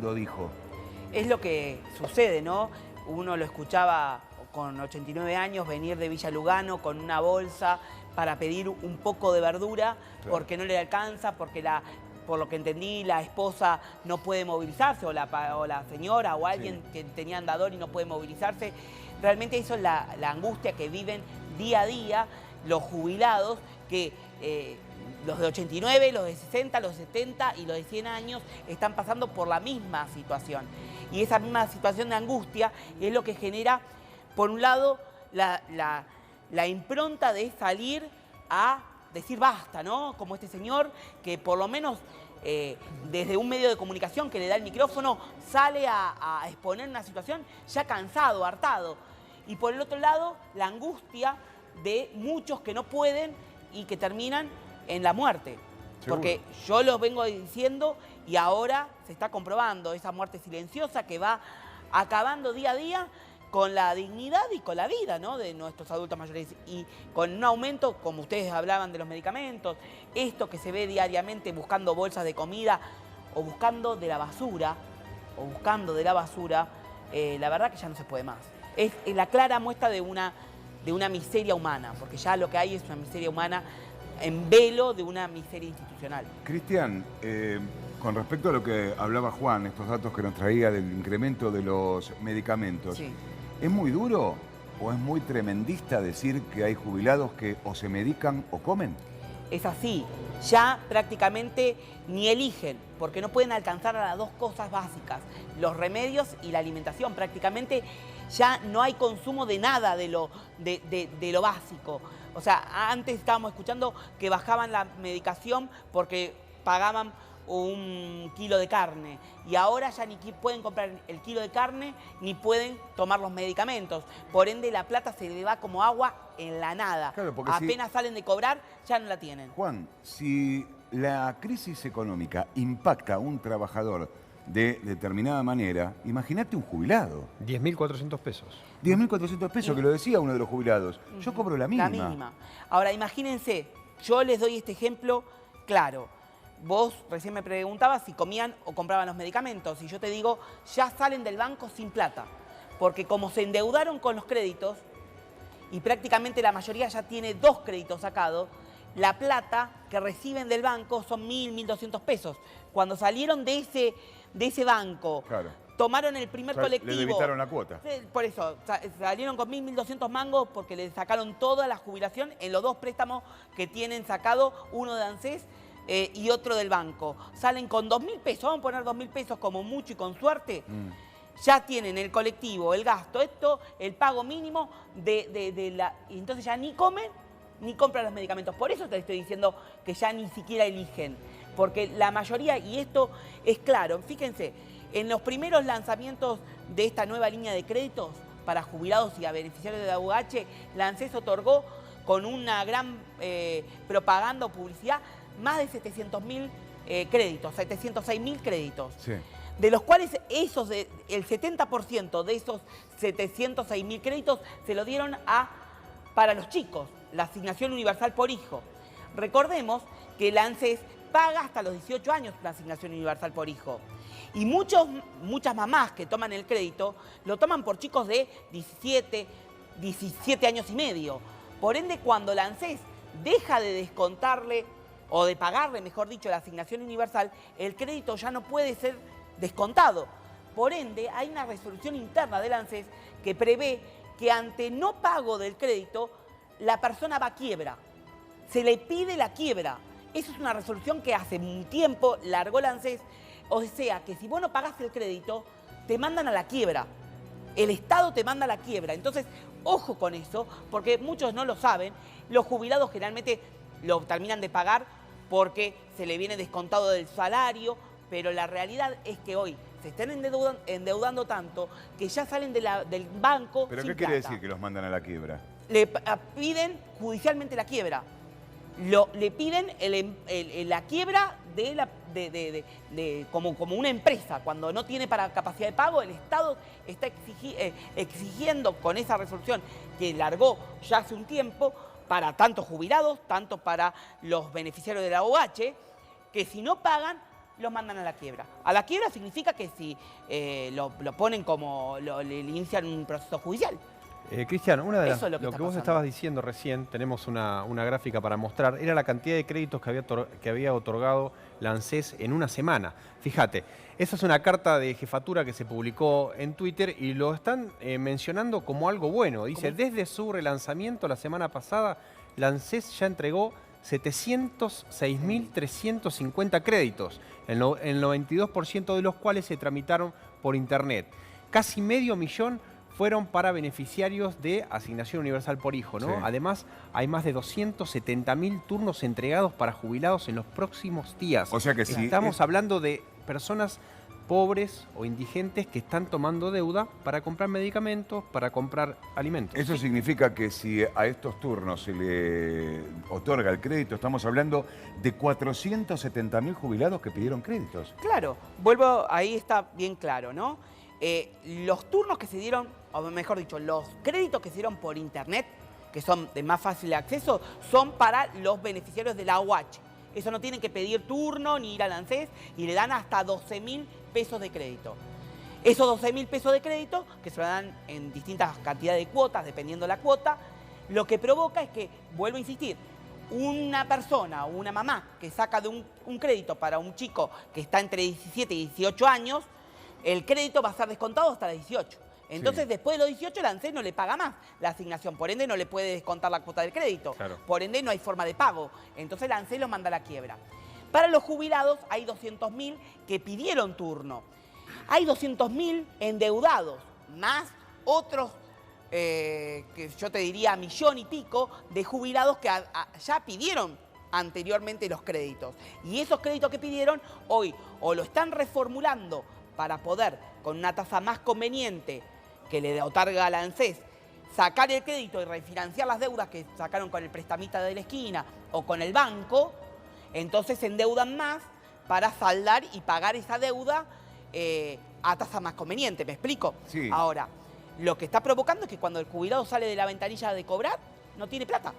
lo dijo. Es lo que sucede, ¿no? Uno lo escuchaba con 89 años venir de Villa Lugano con una bolsa para pedir un poco de verdura, claro, porque no le alcanza, porque por lo que entendí, la esposa no puede movilizarse, o la señora o alguien que tenía andador y no puede movilizarse. Realmente eso es la angustia que viven día a día los jubilados, que los de 89, los de 60, los de 70 y los de 100 años están pasando por la misma situación. Y esa misma situación de angustia es lo que genera, por un lado, la impronta de salir a decir basta, ¿no? Como este señor que por lo menos desde un medio de comunicación que le da el micrófono sale a exponer una situación ya cansado, hartado. Y por el otro lado, la angustia de muchos que no pueden y que terminan en la muerte. ¿Seguro? Porque yo lo vengo diciendo y ahora se está comprobando esa muerte silenciosa que va acabando día a día con la dignidad y con la vida, ¿no?, de nuestros adultos mayores. Y con un aumento, como ustedes hablaban de los medicamentos, esto que se ve diariamente buscando bolsas de comida o buscando de la basura, la verdad que ya no se puede más. Es la clara muestra de una miseria humana, porque ya lo que hay es una miseria humana en velo de una miseria institucional. Cristian, con respecto a lo que hablaba Juan, estos datos que nos traía del incremento de los medicamentos, sí, ¿es muy duro o es muy tremendista decir que hay jubilados que o se medican o comen? Es así, ya prácticamente ni eligen, porque no pueden alcanzar a las dos cosas básicas, los remedios y la alimentación. Prácticamente ya no hay consumo de nada de lo básico. O sea, antes estábamos escuchando que bajaban la medicación porque pagaban un kilo de carne y ahora ya ni pueden comprar el kilo de carne ni pueden tomar los medicamentos. Por ende, la plata se le va como agua en la nada. Claro, porque apenas salen de cobrar, ya no la tienen. Juan, si la crisis económica impacta a un trabajador de determinada manera, imagínate un jubilado. 10.400 pesos. 10.400 pesos, que lo decía uno de los jubilados. Yo cobro la mínima. La mínima. Ahora, imagínense, yo les doy este ejemplo claro. Vos recién me preguntabas si comían o compraban los medicamentos y yo te digo, ya salen del banco sin plata. Porque como se endeudaron con los créditos y prácticamente la mayoría ya tiene 2 créditos sacados, la plata que reciben del banco son 1.000, 1.200 pesos. Cuando salieron de ese banco, claro, tomaron el primer colectivo. Le debitaron la cuota. Por eso, salieron con 1.000, 1.200 mangos porque le sacaron toda la jubilación en los 2 préstamos que tienen sacado, uno de ANSES y otro del banco. Salen con 2.000 pesos, vamos a poner 2.000 pesos como mucho y con suerte. Ya tienen el colectivo, el gasto, el pago mínimo y entonces ya ni comen ni compran los medicamentos. Por eso te estoy diciendo que ya ni siquiera eligen. Porque la mayoría, y esto es claro, fíjense, en los primeros lanzamientos de esta nueva línea de créditos para jubilados y a beneficiarios de la UH, la ANSES otorgó con una gran propaganda o publicidad más de 700.000 créditos, 706.000 créditos. Sí. De los cuales el 70% de esos 706.000 créditos se lo dieron para los chicos, la asignación universal por hijo. Recordemos que la ANSES paga hasta los 18 años la asignación universal por hijo. Y muchas mamás que toman el crédito lo toman por chicos de 17 años y medio. Por ende, cuando la ANSES deja de descontarle o de pagarle, mejor dicho, la asignación universal, el crédito ya no puede ser descontado. Por ende, hay una resolución interna del ANSES que prevé que ante no pago del crédito, la persona va a quiebra. Se le pide la quiebra. Esa es una resolución que hace un tiempo largó el ANSES. O sea, que si vos no pagaste el crédito, te mandan a la quiebra. El Estado te manda a la quiebra. Entonces, ojo con eso, porque muchos no lo saben. Los jubilados generalmente lo terminan de pagar porque se le viene descontado del salario, pero la realidad es que hoy se están endeudando tanto que ya salen del banco. ¿Pero sin qué quiere plata. decir que los mandan a la quiebra? Le piden judicialmente la quiebra. Le piden la quiebra como una empresa. Cuando no tiene para capacidad de pago, el Estado está exigiendo con esa resolución que largó ya hace un tiempo para tanto jubilados, tanto para los beneficiarios de la OH, que si no pagan, los mandan a la quiebra. A la quiebra significa que si lo ponen como, le inician un proceso judicial. Cristian, una de las, Eso es lo que vos estabas diciendo recién, tenemos una gráfica para mostrar, era la cantidad de créditos que había otorgado la ANSES en una semana. Fíjate, esa es una carta de jefatura que se publicó en Twitter y lo están mencionando como algo bueno. Dice, desde su relanzamiento la semana pasada, la ANSES ya entregó 706.350 créditos, el 92% de los cuales se tramitaron por internet. Casi medio millón fueron para beneficiarios de asignación universal por hijo, ¿no? Sí. Además, hay más de 270.000 turnos entregados para jubilados en los próximos días. O sea que sí. Estamos hablando de personas pobres o indigentes que están tomando deuda para comprar medicamentos, para comprar alimentos. Eso significa que si a estos turnos se le otorga el crédito, estamos hablando de 470.000 jubilados que pidieron créditos. Claro, vuelvo, ahí está bien claro, ¿no? Los turnos que se dieron, o mejor dicho, los créditos que se dieron por internet, que son de más fácil acceso, son para los beneficiarios de la AUH. Eso no tienen que pedir turno ni ir al ANSES y le dan hasta 12.000 pesos de crédito. Esos 12.000 pesos de crédito, que se lo dan en distintas cantidades de cuotas, dependiendo la cuota, lo que provoca es que, vuelvo a insistir, una persona o una mamá que saca de un crédito para un chico que está entre 17 y 18 años, el crédito va a ser descontado hasta los 18. Entonces, sí, después de los 18, el ANSES no le paga más la asignación. Por ende, no le puede descontar la cuota del crédito. Claro. Por ende, no hay forma de pago. Entonces, el ANSES lo manda a la quiebra. Para los jubilados, hay 200.000 que pidieron turno. Hay 200.000 endeudados, más otros, que yo te diría, 1,000,000 y pico de jubilados que ya pidieron anteriormente los créditos. Y esos créditos que pidieron, hoy o lo están reformulando para poder, con una tasa más conveniente que le otorga la ANSES, sacar el crédito y refinanciar las deudas que sacaron con el prestamista de la esquina o con el banco, entonces se endeudan más para saldar y pagar esa deuda a tasa más conveniente. ¿Me explico? Sí. Ahora, lo que está provocando es que cuando el jubilado sale de la ventanilla de cobrar, no tiene plata.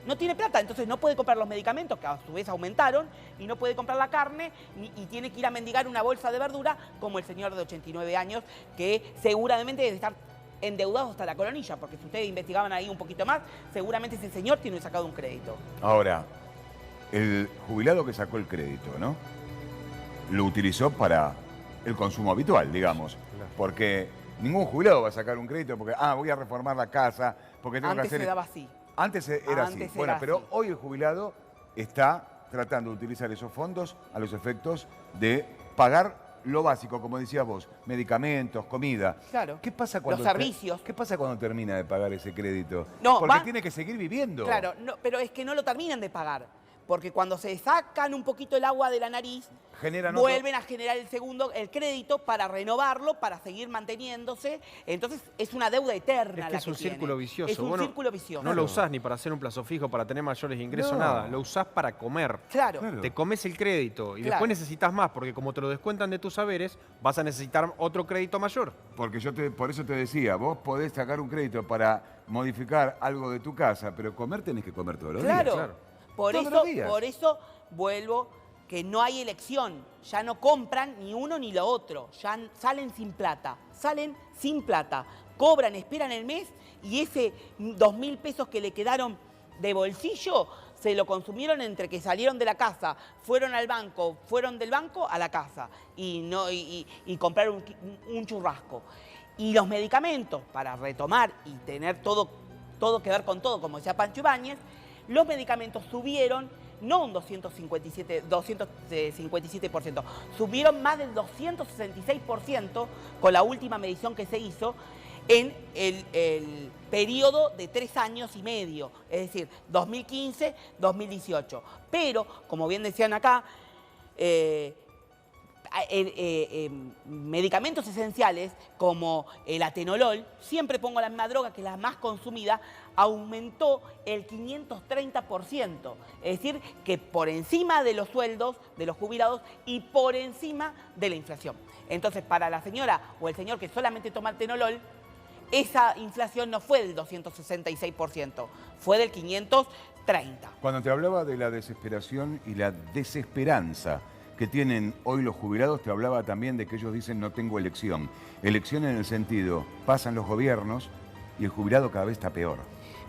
No tiene plata, entonces no puede comprar los medicamentos, que a su vez aumentaron, y no puede comprar la carne, y tiene que ir a mendigar una bolsa de verdura, como el señor de 89 años, que seguramente debe estar endeudado hasta la coronilla, porque si ustedes investigaban ahí un poquito más, seguramente ese señor tiene sacado un crédito. Ahora, el jubilado que sacó el crédito, ¿no? Lo utilizó para el consumo habitual, digamos, porque ningún jubilado va a sacar un crédito porque, voy a reformar la casa, porque tengo que hacer... Antes se daba así. Antes era así. Bueno, pero hoy el jubilado está tratando de utilizar esos fondos a los efectos de pagar lo básico, como decías vos, medicamentos, comida. Claro. ¿Qué pasa cuando los servicios. ¿Qué pasa cuando termina de pagar ese crédito? No, porque tiene que seguir viviendo. Claro, no, pero es que no lo terminan de pagar. Porque cuando se sacan un poquito el agua de la nariz, vuelven a generar el crédito para renovarlo, para seguir manteniéndose. Entonces es una deuda eterna. Es que es un círculo vicioso. Es un círculo vicioso. No lo usás ni para hacer un plazo fijo, para tener mayores ingresos, nada. Lo usás para comer. Claro. Te comes el crédito y después necesitas más, porque como te lo descuentan de tus saberes, vas a necesitar otro crédito mayor. Porque por eso te decía, vos podés sacar un crédito para modificar algo de tu casa, pero comer tenés que comer todos los días. Claro. Por eso vuelvo que no hay elección. Ya no compran ni uno ni lo otro. Ya salen sin plata. Salen sin plata. Cobran, esperan el mes y ese 2.000 pesos que le quedaron de bolsillo se lo consumieron entre que salieron de la casa, fueron al banco, fueron del banco a la casa y compraron un churrasco. Y los medicamentos, para retomar y tener todo que ver con todo, como decía Pancho Ibáñez, los medicamentos subieron, no un 257%, subieron más del 266% con la última medición que se hizo en el periodo de 3 años y medio, es decir, 2015-2018. Pero, como bien decían acá, medicamentos esenciales como el atenolol, siempre pongo la misma droga que es la más consumida, aumentó el 530%. Es decir, que por encima de los sueldos de los jubilados y por encima de la inflación. Entonces, para la señora o el señor que solamente toma atenolol, esa inflación no fue del 266%, fue del 530%. Cuando te hablaba de la desesperación y la desesperanza que tienen hoy los jubilados, te hablaba también de que ellos dicen no tengo elección. Elección en el sentido, pasan los gobiernos y el jubilado cada vez está peor.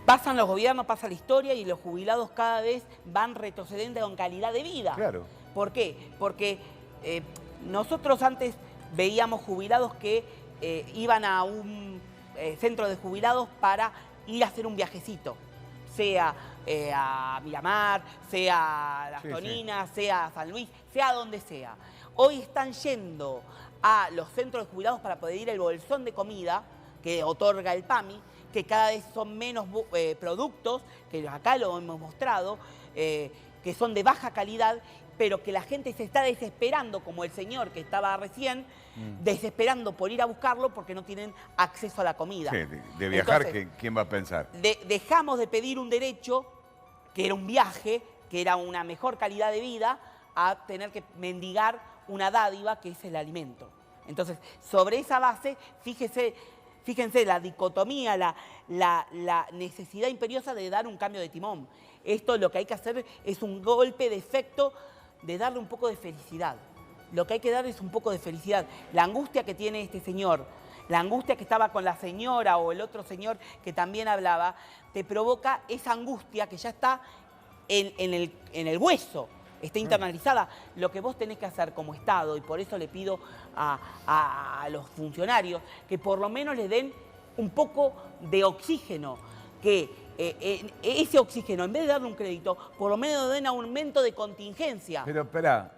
Pasan los gobiernos, pasa la historia y los jubilados cada vez van retrocediendo con calidad de vida. Claro. ¿Por qué? Porque nosotros antes veíamos jubilados que iban a un centro de jubilados para ir a hacer un viajecito, sea a Miramar, sea a Las Toninas, sea a San Luis, sea donde sea. Hoy están yendo a los centros de jubilados para poder ir al bolsón de comida que otorga el PAMI, que cada vez son menos productos, que acá lo hemos mostrado, que son de baja calidad, pero que la gente se está desesperando, como el señor que estaba recién, desesperando por ir a buscarlo porque no tienen acceso a la comida. Sí, de viajar, entonces, ¿quién va a pensar? Dejamos de pedir un derecho, que era un viaje, que era una mejor calidad de vida, a tener que mendigar una dádiva que es el alimento. Entonces, sobre esa base, fíjense la dicotomía, la necesidad imperiosa de dar un cambio de timón. Esto lo que hay que hacer es un golpe de efecto de darle un poco de felicidad. Lo que hay que dar es un poco de felicidad. La angustia que tiene este señor, la angustia que estaba con la señora o el otro señor que también hablaba, te provoca esa angustia que ya está en el hueso, está internalizada. Lo que vos tenés que hacer como Estado, y por eso le pido a los funcionarios que por lo menos le den un poco de oxígeno, que ese oxígeno, en vez de darle un crédito, por lo menos den aumento de contingencia. Pero esperá,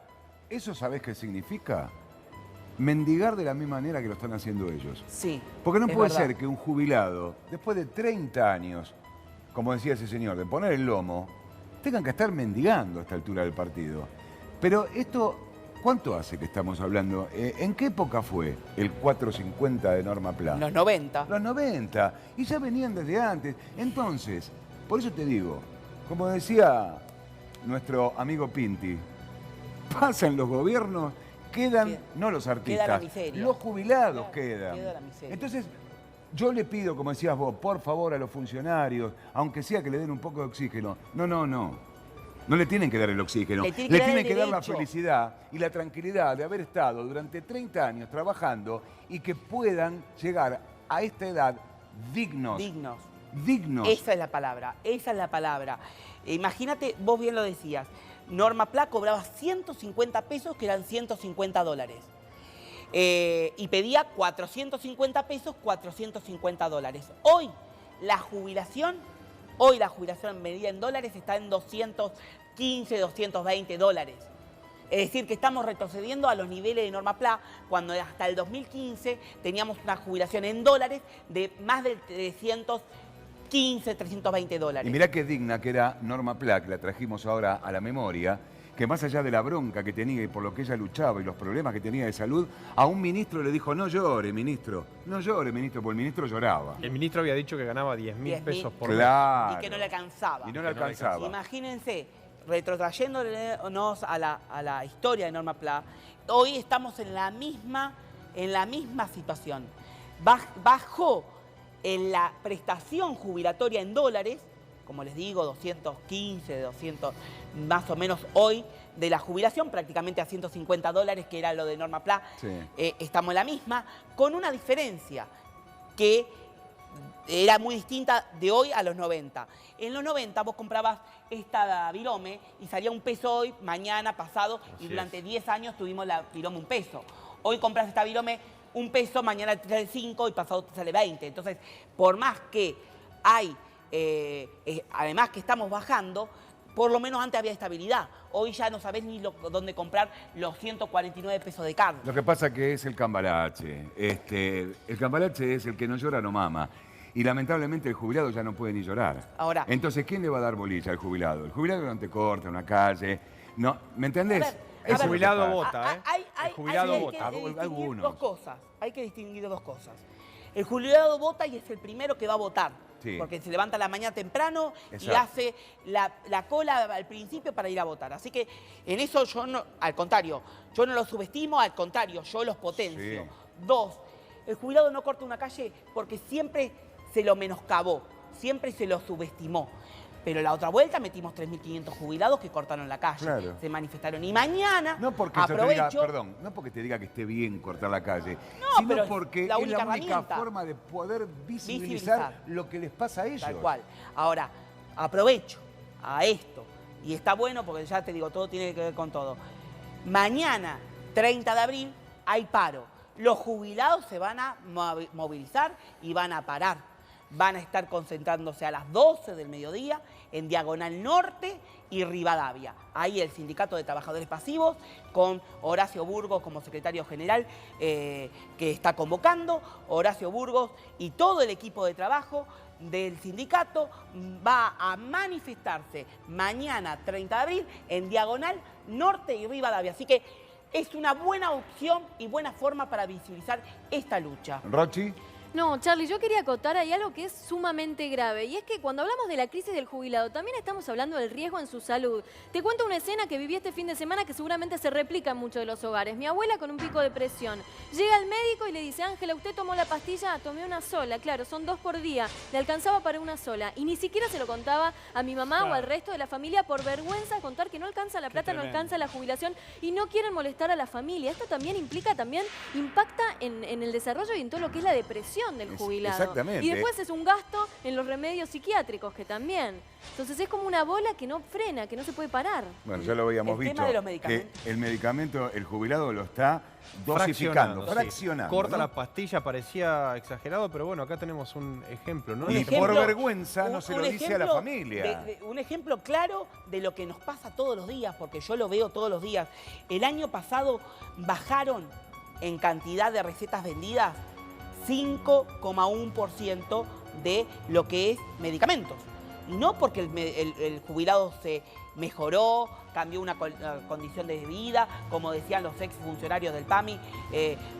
¿eso sabés qué significa? Mendigar de la misma manera que lo están haciendo ellos. Sí. Porque no puede verdad. ser que un jubilado, después de 30 años, como decía ese señor, de poner el lomo, tengan que estar mendigando a esta altura del partido. Pero esto, ¿cuánto hace que estamos hablando? ¿En qué época fue el 450 de Norma Pla? Los 90. Los 90. Y ya venían desde antes. Entonces, por eso te digo, como decía nuestro amigo Pinti, pasan los gobiernos, quedan, no los artistas, queda la miseria. los jubilados Claro, quedan. queda la miseria. Entonces, yo le pido, como decías vos, por favor a los funcionarios, aunque sea que le den un poco de oxígeno. No, no, no. No le tienen que dar el oxígeno. Le tienen que dar la felicidad y la tranquilidad de haber estado durante 30 años trabajando y que puedan llegar a esta edad dignos. Dignos. Dignos. Esa es la palabra, esa es la palabra. Imagínate, vos bien lo decías, Norma Pla cobraba 150 pesos, que eran 150 dólares. Y pedía 450 pesos, 450 dólares. Hoy la jubilación medida en dólares está en 215, 220 dólares. Es decir, que estamos retrocediendo a los niveles de Norma Pla, cuando hasta el 2015 teníamos una jubilación en dólares de más de 315, 320 dólares. Y mirá qué digna que era Norma Pla, que la trajimos ahora a la memoria, que más allá de la bronca que tenía y por lo que ella luchaba y los problemas que tenía de salud, a un ministro le dijo, no llore, ministro, porque el ministro lloraba. El ministro había dicho que ganaba 10.000 pesos por mes. Claro. Y que no le alcanzaba. Y no le alcanzaba. Imagínense, retrotrayéndonos a la historia de Norma Pla, hoy estamos en la misma situación. Bajó en la prestación jubilatoria en dólares, como les digo, 215, 200, más o menos hoy, de la jubilación, prácticamente a 150 dólares, que era lo de Norma Pla. Sí. Estamos en la misma, con una diferencia que era muy distinta de hoy a los 90. En los 90 vos comprabas esta Virome y salía un peso hoy, mañana, pasado, y durante 10 años tuvimos la Virome un peso. Hoy compras esta Virome un peso, mañana te sale 5 y pasado te sale 20. Entonces, por más que hay, además que estamos bajando, por lo menos antes había estabilidad. Hoy ya no sabés ni dónde comprar los 149 pesos de carne. Lo que pasa que es el cambalache. El cambalache es el que no llora, no mama. Y lamentablemente el jubilado ya no puede ni llorar. Ahora, entonces, ¿quién le va a dar bolilla al jubilado? El jubilado no te corta una calle. No, ¿me entendés? El jubilado vota, ¿eh? El jubilado vota. Hay que distinguir dos cosas. Hay que distinguir dos cosas. El jubilado vota y es el primero que va a votar. Sí. Porque se levanta a la mañana temprano. Exacto. Y hace la cola al principio para ir a votar. Así que en eso yo no, al contrario, yo no los subestimo, al contrario, yo los potencio. Sí. Dos, el jubilado no corta una calle porque siempre se lo menoscabó, siempre se lo subestimó. Pero la otra vuelta metimos 3.500 jubilados que cortaron la calle. Claro. Se manifestaron. Y mañana, no porque aprovecho... te diga, perdón, no porque te diga que esté bien cortar la calle, No, sino pero porque la es única la única herramienta. forma de poder visibilizar lo que les pasa a ellos. Tal cual. Ahora, aprovecho a esto. Y está bueno porque ya te digo, todo tiene que ver con todo. Mañana, 30 de abril, hay paro. Los jubilados se van a movilizar y van a parar. Van a estar concentrándose a las 12 del mediodía en Diagonal Norte y Rivadavia. Ahí el Sindicato de Trabajadores Pasivos, con Horacio Burgos como secretario general, que está convocando. Horacio Burgos y todo el equipo de trabajo del sindicato va a manifestarse mañana, 30 de abril, en Diagonal Norte y Rivadavia. Así que es una buena opción y buena forma para visibilizar esta lucha. Rochi. No, Charlie, yo quería acotar ahí algo que es sumamente grave, y es que cuando hablamos de la crisis del jubilado, también estamos hablando del riesgo en su salud. Te cuento una escena que viví este fin de semana que seguramente se replica en muchos de los hogares. Mi abuela con un pico de presión. Llega al médico y le dice, Ángela, ¿usted tomó la pastilla? Tomé una sola, claro, son 2 por día. Le alcanzaba para una sola. Y ni siquiera se lo contaba a mi mamá o al resto de la familia por vergüenza de contar que no alcanza la plata, no alcanza la jubilación y no quieren molestar a la familia. Esto también impacta en el desarrollo y en todo lo que es la depresión del jubilado. Exactamente. Y después es un gasto en los remedios psiquiátricos que también. Entonces es como una bola que no frena, que no se puede parar. Bueno, ya lo habíamos El visto. tema de los medicamentos. Que el medicamento, el jubilado lo está dosificando, fraccionando. Corta ¿no? la pastilla, parecía exagerado, pero bueno, acá tenemos un ejemplo, ¿no? Y por vergüenza no se lo dice a la familia. Un ejemplo claro de lo que nos pasa todos los días, porque yo lo veo todos los días. El año pasado bajaron en cantidad de recetas vendidas 5,1% de lo que es medicamentos. Y no porque el jubilado se mejoró, cambió una condición de vida, como decían los exfuncionarios del PAMI,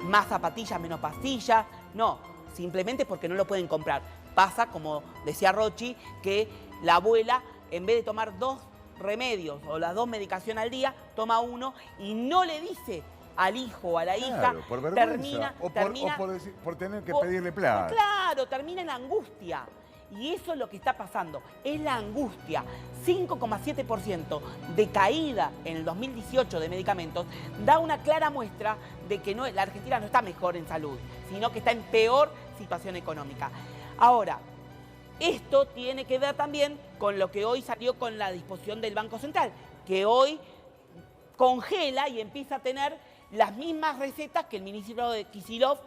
más zapatillas, menos pastillas. No, simplemente porque no lo pueden comprar. Pasa, como decía Rochi, que la abuela, en vez de tomar 2 remedios o las 2 medicaciones al día, toma 1 y no le dice al hijo o a la hija, por vergüenza. termina por tener que pedirle plata. Claro, termina en la angustia. Y eso es lo que está pasando, es la angustia. 5,7% de caída en el 2018 de medicamentos da una clara muestra de que la Argentina no está mejor en salud, sino que está en peor situación económica. Ahora, esto tiene que ver también con lo que hoy salió con la disposición del Banco Central, que hoy congela y empieza a tener las mismas recetas que el ministro de Kicillof,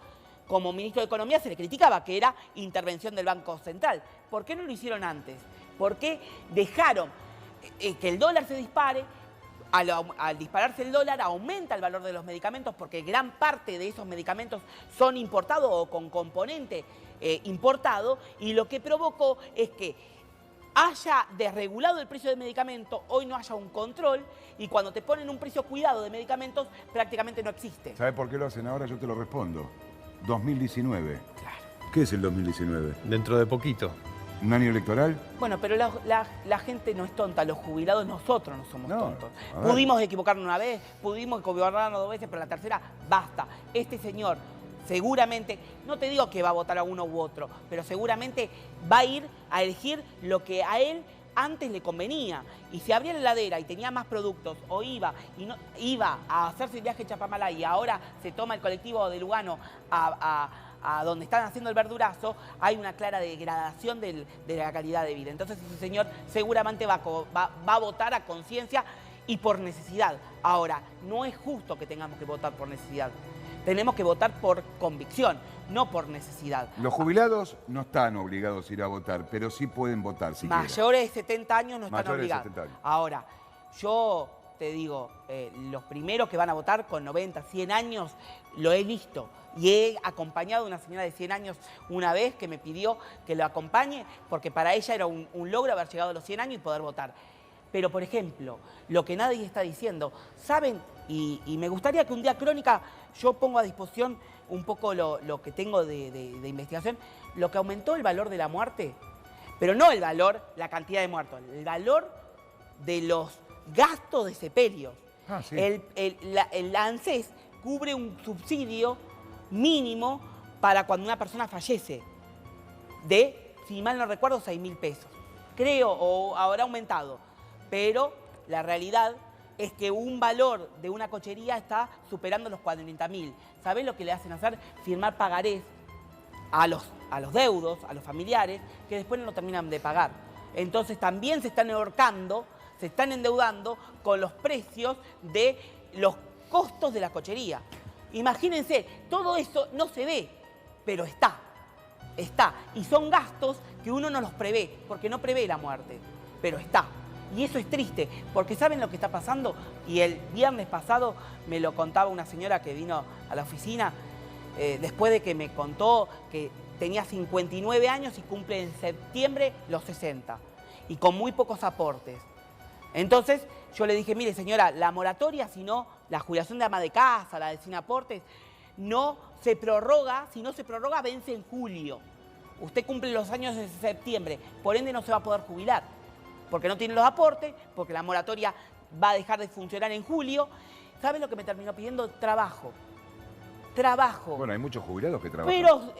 como ministro de Economía, se le criticaba, que era intervención del Banco Central. ¿Por qué no lo hicieron antes? ¿Por qué dejaron que el dólar se dispare? Al dispararse el dólar aumenta el valor de los medicamentos porque gran parte de esos medicamentos son importados o con componente importado, y lo que provocó es que haya desregulado el precio del medicamento, hoy no haya un control, y cuando te ponen un precio cuidado de medicamentos prácticamente no existe. ¿Sabe por qué lo hacen ahora? Yo te lo respondo. 2019. Claro. ¿Qué es el 2019? Dentro de poquito. ¿Un año electoral? Bueno, pero la gente no es tonta, los jubilados nosotros no somos tontos. A ver. Pudimos equivocarnos una vez, pudimos equivocarnos 2 veces, pero la tercera, basta. Este señor seguramente, no te digo que va a votar a uno u otro, pero seguramente va a ir a elegir lo que a él antes le convenía. Y si abría la heladera y tenía más productos, o iba a hacerse el viaje a Chapamalá y ahora se toma el colectivo de Lugano a donde están haciendo el verdurazo, hay una clara degradación de la calidad de vida. Entonces ese señor seguramente va a votar a conciencia y por necesidad. Ahora, no es justo que tengamos que votar por necesidad. Tenemos que votar por convicción, no por necesidad. Los jubilados no están obligados a ir a votar, pero sí pueden votar si quieren. Mayores de 70 años no están Mayores de obligados. 70 años. Ahora, yo te digo, los primeros que van a votar con 90, 100 años, lo he visto. Y he acompañado a una señora de 100 años una vez que me pidió que lo acompañe, porque para ella era un logro haber llegado a los 100 años y poder votar. Pero, por ejemplo, lo que nadie está diciendo, ¿saben? Y me gustaría que un día Crónica, yo pongo a disposición un poco lo que tengo de investigación, lo que aumentó el valor de la muerte, pero no el valor, la cantidad de muertos, el valor de los gastos de sepelios. Ah, sí. El ANSES cubre un subsidio mínimo para cuando una persona fallece de, si mal no recuerdo, 6.000 pesos. creo, o habrá aumentado, pero la realidad es que un valor de una cochería está superando los 40.000. ¿Sabés lo que le hacen hacer? Firmar pagarés a los deudos, a los familiares, que después no lo terminan de pagar. Entonces también se están ahorcando, se están endeudando con los precios de los costos de la cochería. Imagínense, todo eso no se ve, pero está. Y son gastos que uno no los prevé, porque no prevé la muerte, pero está. Y eso es triste, porque ¿saben lo que está pasando? Y el viernes pasado me lo contaba una señora que vino a la oficina, después de que me contó que tenía 59 años y cumple en septiembre los 60, y con muy pocos aportes. Entonces yo le dije, mire señora, la moratoria, sino la jubilación de ama de casa, la de sin aportes, no se prorroga, si no se prorroga vence en julio. Usted cumple los años en septiembre, por ende no se va a poder jubilar, porque no tiene los aportes, porque la moratoria va a dejar de funcionar en julio. ¿Sabe lo que me terminó pidiendo? Trabajo. Bueno, hay muchos jubilados que trabajan. Pero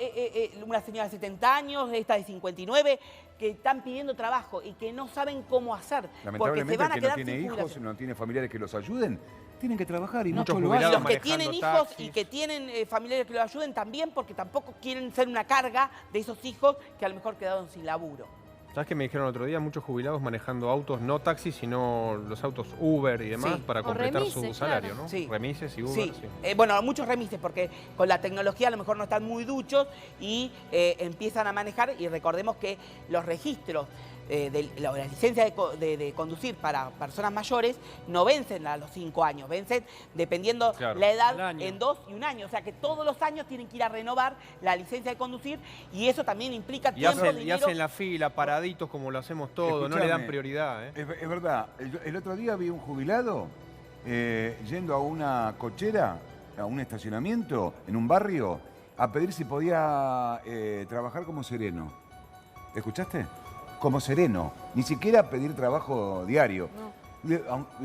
una señora de 70 años, esta de 59, que están pidiendo trabajo y que no saben cómo hacer. Lamentablemente, porque se van a el que quedar no tiene sin hijos, jubilación. no tiene familiares que los ayuden, tienen que trabajar y muchos lo jubilados hacen. Los que tienen manejando hijos taxis. y que tienen familiares que los ayuden también, porque tampoco quieren ser una carga de esos hijos que a lo mejor quedaron sin laburo. ¿Sabes qué me dijeron el otro día? Muchos jubilados manejando autos, no taxis, sino los autos Uber y demás, Sí. para O completar remises, su salario, claro. ¿no? Sí. Remises y Uber, Sí, sí. bueno, muchos remises porque con la tecnología a lo mejor no están muy duchos y empiezan a manejar, y recordemos que los registros de la licencia de conducir para personas mayores no vencen a los 5 años, vencen dependiendo Claro. la El edad año. en 2 y 1 año, o sea que todos los años tienen que ir a renovar la licencia de conducir, y eso también implica Y tiempo, hacen, dinero. la fila, paraditos como lo hacemos todos, no le dan Escuchame, prioridad, ¿eh? Es verdad, el otro día vi un jubilado yendo a una cochera, a un estacionamiento en un barrio, a pedir si podía trabajar como sereno. ¿Escuchaste? Como sereno, ni siquiera pedir trabajo diario.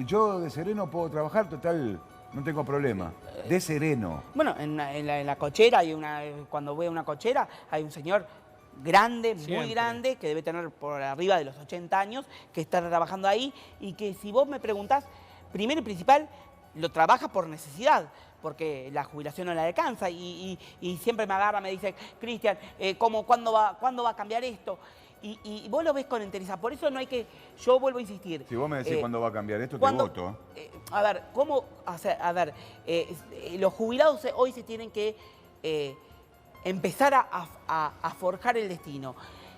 Yo de sereno puedo trabajar, total, no tengo problema. De sereno. Bueno, en la cochera, cuando voy a una cochera, hay un señor grande, muy Siempre. grande, que debe tener por arriba de los 80 años, que está trabajando ahí, y que si vos me preguntás, primero y principal, lo trabaja por necesidad, porque la jubilación no le alcanza, y siempre me agarra, me dice, Cristian, ¿cuándo va a cambiar esto? Y vos lo ves con interés. Por eso no hay que... Yo vuelvo a insistir. Si vos me decís cuándo va a cambiar esto, te ¿cuándo? voto. A ver, ¿cómo hacer? A ver, los jubilados hoy se tienen que empezar a forjar el destino.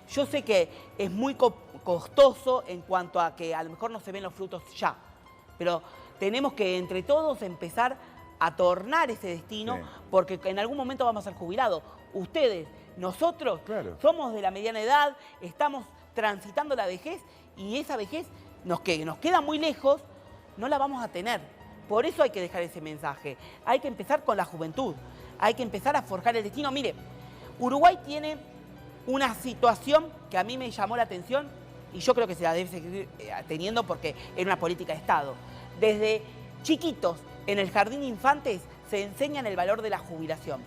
Yo sé que es muy costoso en cuanto a que a lo mejor no se ven los frutos ya, pero tenemos que entre todos empezar a tornar ese destino, Sí. porque en algún momento vamos a ser jubilados. Ustedes, nosotros, Claro. somos de la mediana edad, estamos transitando la vejez, y esa vejez que nos queda muy lejos, no la vamos a tener. Por eso hay que dejar ese mensaje. Hay que empezar con la juventud, hay que empezar a forjar el destino. Mire, Uruguay tiene una situación que a mí me llamó la atención, y yo creo que se la debe seguir teniendo porque es una política de Estado. Desde chiquitos, en el jardín de infantes, se enseñan el valor de la jubilación.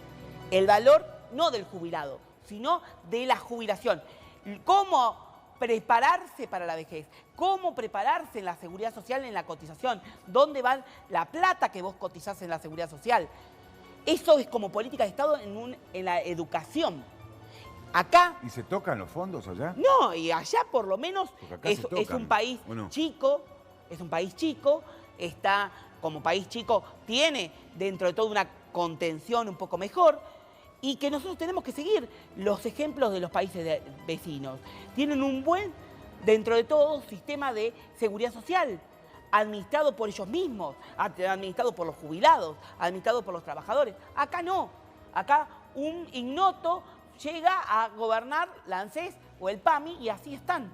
El valor no del jubilado, sino de la jubilación. Cómo prepararse para la vejez, cómo prepararse en la seguridad social, en la cotización, dónde va la plata que vos cotizás en la seguridad social. Eso es como política de Estado en la educación. Acá... ¿Y se tocan los fondos allá? No, y allá por lo menos Porque acá es se tocan, un país ¿o no? chico, está como país chico, tiene dentro de todo una contención un poco mejor, y que nosotros tenemos que seguir los ejemplos de los países vecinos. Tienen un buen, dentro de todo, sistema de seguridad social, administrado por ellos mismos, administrado por los jubilados, administrado por los trabajadores. Acá no. Acá un ignoto llega a gobernar la ANSES o el PAMI y así están.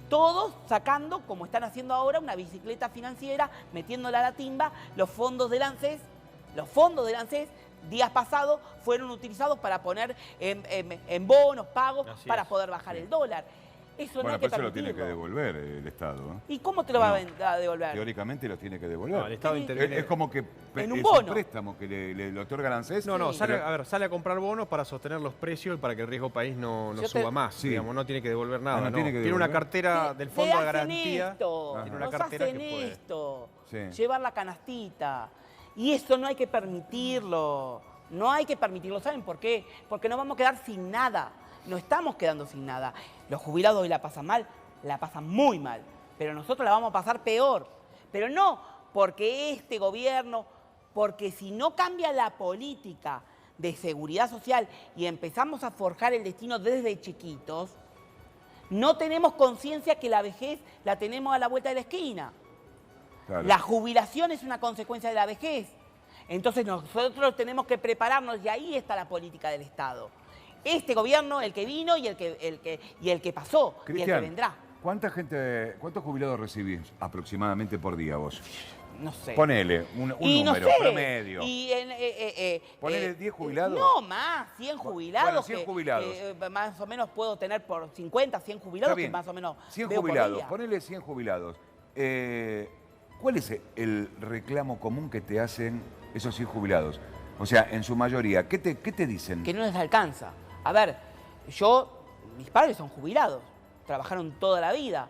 Todos sacando, como están haciendo ahora, una bicicleta financiera, metiéndola a la timba, los fondos del ANSES, días pasados fueron utilizados para poner en bonos, pagos, Así para es. poder bajar Sí. el dólar. Eso no Bueno, hay que pero eso lo tiene que permitirlo. devolver el Estado. ¿eh? ¿Y cómo te lo va a devolver? Teóricamente lo tiene que devolver. No, el Estado interviene. Es como que En un es bono. un préstamo que le otorga el ANSES. No, Sí. sale a comprar bonos para sostener los precios y para que el riesgo país no Yo te- suba más. Sí. Digamos, no tiene que devolver nada. no tiene que Tiene una devolver. cartera del Fondo de Garantía. Esto, Tiene una nos cartera hacen que puede. esto. Sí. Llevar la canastita. Y esto no hay que permitirlo. No hay que permitirlo. ¿Saben por qué? Porque nos vamos a quedar sin nada. No estamos quedando sin nada. Los jubilados hoy la pasan mal, la pasan muy mal. Pero nosotros la vamos a pasar peor. Pero no porque este gobierno, porque si no cambia la política de seguridad social y empezamos a forjar el destino desde chiquitos, no tenemos conciencia que la vejez la tenemos a la vuelta de la esquina. Claro. La jubilación es una consecuencia de la vejez. Entonces nosotros tenemos que prepararnos y ahí está la política del Estado. Este gobierno, el que vino y el que pasó y el que Cristian, vendrá. ¿cuántos jubilados recibís aproximadamente por día vos? No sé. Ponele un Y no número sé. promedio. Y Ponele 10 jubilados. No, más, 100 jubilados. Bueno, 100 jubilados. Que, más o menos puedo tener por 50, 100 jubilados, Está bien. que más o menos 100 veo por jubilados, día. ponele 100 jubilados. ¿Cuál es el reclamo común que te hacen esos 100 jubilados? O sea, en su mayoría, ¿qué te dicen? Que no les alcanza. A ver, mis padres son jubilados, trabajaron toda la vida.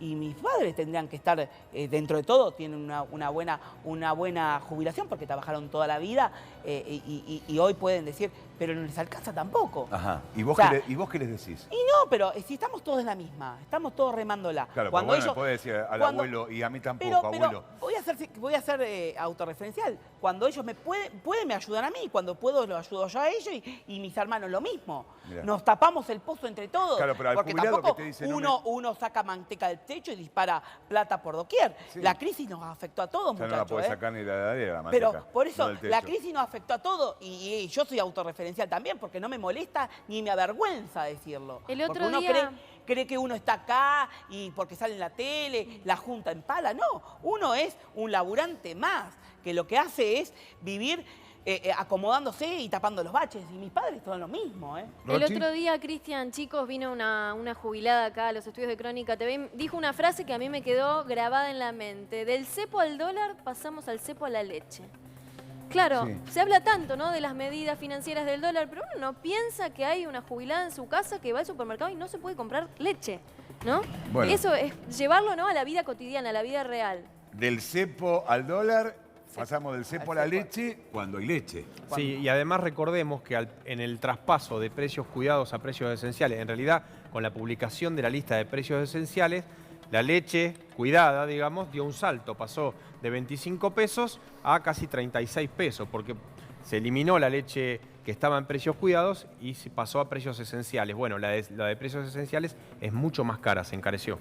Y mis padres tendrían que estar, dentro de todo, tienen una buena jubilación porque trabajaron toda la vida y hoy pueden decir, pero no les alcanza tampoco. Ajá. ¿Y vos, O sea, ¿y vos qué les decís? Y no, pero si estamos todos en la misma, estamos todos remándola. Claro, Cuando porque vos no ellos, le podés decir al cuando- abuelo y a mí tampoco, pero abuelo. voy a ser autorreferencial. Cuando ellos me pueden, me ayudan a mí. Cuando puedo, los ayudo yo a ellos y mis hermanos lo mismo. Mirá. Nos tapamos el pozo entre todos. Claro, pero al porque jubilado tampoco que te dice, no uno saca manteca del techo y dispara plata por doquier. Sí. La crisis nos afectó a todos, Ya no la muchachos. podés sacar ni de la heladera, la manteca. Pero por eso, no del techo. la crisis nos afectó a todos y yo soy autorreferencial también, porque no me molesta ni me avergüenza decirlo. El Porque otro uno día- cree que uno está acá y porque sale en la tele, la junta en pala. No, uno es un laburante más, que lo que hace es vivir acomodándose y tapando los baches. Y mis padres son lo mismo, ¿eh? El ¿Rochi? otro día, Cristian, chicos, vino una jubilada acá a los estudios de Crónica TV. Dijo una frase que a mí me quedó grabada en la mente. Del cepo al dólar pasamos al cepo a la leche. Claro, Sí. se habla tanto, ¿no?, de las medidas financieras del dólar, pero uno no piensa que hay una jubilada en su casa que va al supermercado y no se puede comprar leche, ¿no? Bueno. Eso es llevarlo, ¿no?, a la vida cotidiana, a la vida real. Del cepo al dólar, pasamos del cepo a la leche cuando hay leche. Sí, y además recordemos que en el traspaso de precios cuidados a precios esenciales, en realidad con la publicación de la lista de precios esenciales, la leche cuidada, digamos, dio un salto, pasó de 25 pesos a casi 36 pesos, porque se eliminó la leche que estaba en precios cuidados y se pasó a precios esenciales. Bueno, la de precios esenciales es mucho más cara, se encareció.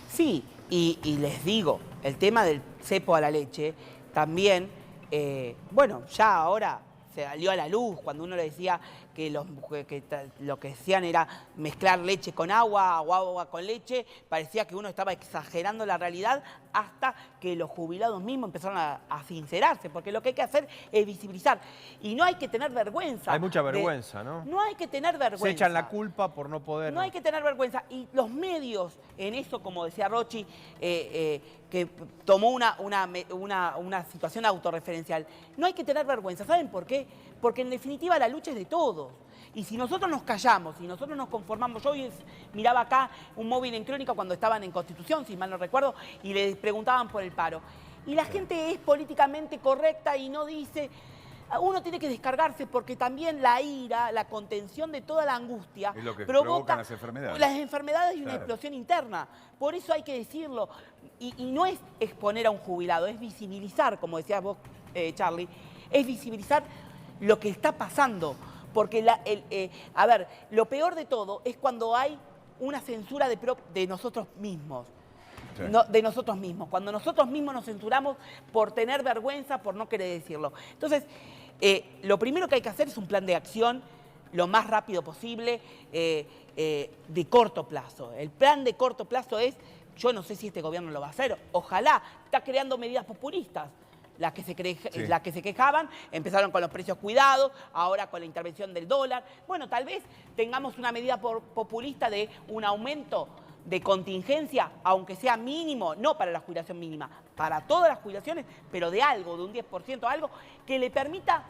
Sí, y les digo, el tema del cepo a la leche también, bueno, ya ahora se salió a la luz cuando uno le decía que lo que decían era mezclar leche con agua o agua con leche, parecía que uno estaba exagerando la realidad hasta que los jubilados mismos empezaron a sincerarse, porque lo que hay que hacer es visibilizar. Y no hay que tener vergüenza. Hay mucha vergüenza, ¿no? No hay que tener vergüenza. Se echan la culpa por no poder... No hay que tener vergüenza. Y los medios, en eso, como decía Rochi, que tomó una situación autorreferencial, no hay que tener vergüenza. ¿Saben por qué? Porque en definitiva la lucha es de todos. Y si nosotros nos callamos, si nosotros nos conformamos, yo hoy miraba acá un móvil en Crónica cuando estaban en Constitución, si mal no recuerdo, y les preguntaban por el paro. Y la gente es políticamente correcta y no dice... Uno tiene que descargarse porque también la ira, la contención de toda la angustia Es lo que provoca provocan las enfermedades. Las enfermedades y una Claro. explosión interna. Por eso hay que decirlo. Y no es exponer a un jubilado, es visibilizar, como decías vos, Charlie, es visibilizar lo que está pasando. Porque, a ver, lo peor de todo es cuando hay una censura de nosotros mismos. Sí. No, de nosotros mismos. Cuando nosotros mismos nos censuramos por tener vergüenza, por no querer decirlo. Entonces, lo primero que hay que hacer es un plan de acción lo más rápido posible, de corto plazo. El plan de corto plazo es, yo no sé si este gobierno lo va a hacer, ojalá, está creando medidas populistas. las que se quejaban, empezaron con los precios cuidados, ahora con la intervención del dólar. Bueno, tal vez tengamos una medida populista de un aumento de contingencia, aunque sea mínimo, no para la jubilación mínima, para todas las jubilaciones, pero de algo, de un 10%, algo que le permita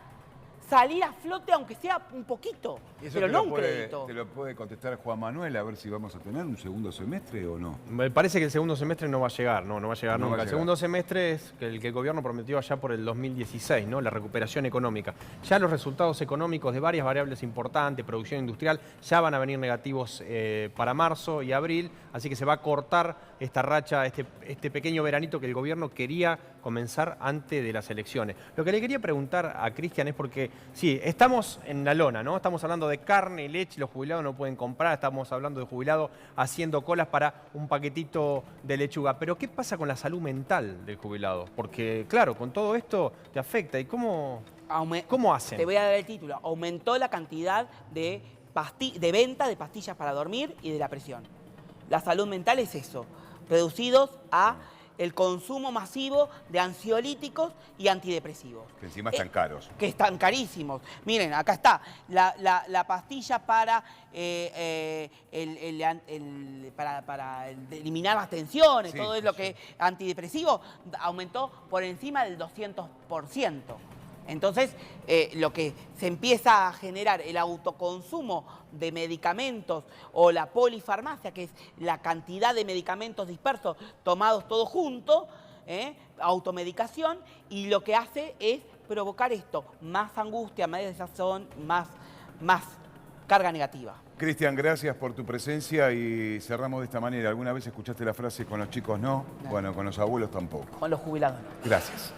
salir a flote, aunque sea un poquito, pero no un crédito. ¿Te lo puede contestar Juan Manuel a ver si vamos a tener un segundo semestre o no? Me parece que el segundo semestre no va a llegar, no va a llegar nunca. El segundo semestre es el que el gobierno prometió allá por el 2016, ¿no? La recuperación económica. Ya los resultados económicos de varias variables importantes, producción industrial, ya van a venir negativos para marzo y abril, así que se va a cortar esta racha, este pequeño veranito que el gobierno quería comenzar antes de las elecciones. Lo que le quería preguntar a Cristian es porque, sí, estamos en la lona, ¿no? Estamos hablando de carne, leche, los jubilados no pueden comprar, estamos hablando de jubilados haciendo colas para un paquetito de lechuga. Pero ¿qué pasa con la salud mental del jubilado? Porque, claro, con todo esto te afecta. ¿Y cómo hacen? Te voy a dar el título. Aumentó la cantidad de venta de pastillas para dormir y de la presión. La salud mental es eso, reducidos a el consumo masivo de ansiolíticos y antidepresivos. Que encima están caros. Que están carísimos. Miren, acá está, la pastilla para, para eliminar las tensiones, sí, todo lo que es antidepresivo, aumentó por encima del 200%. Entonces, lo que se empieza a generar el autoconsumo de medicamentos o la polifarmacia, que es la cantidad de medicamentos dispersos tomados todos juntos, automedicación, y lo que hace es provocar esto, más angustia, más desazón, más carga negativa. Cristian, gracias por tu presencia y cerramos de esta manera. ¿Alguna vez escuchaste la frase con los chicos no? Bueno, con los abuelos tampoco. Con los jubilados no. Gracias.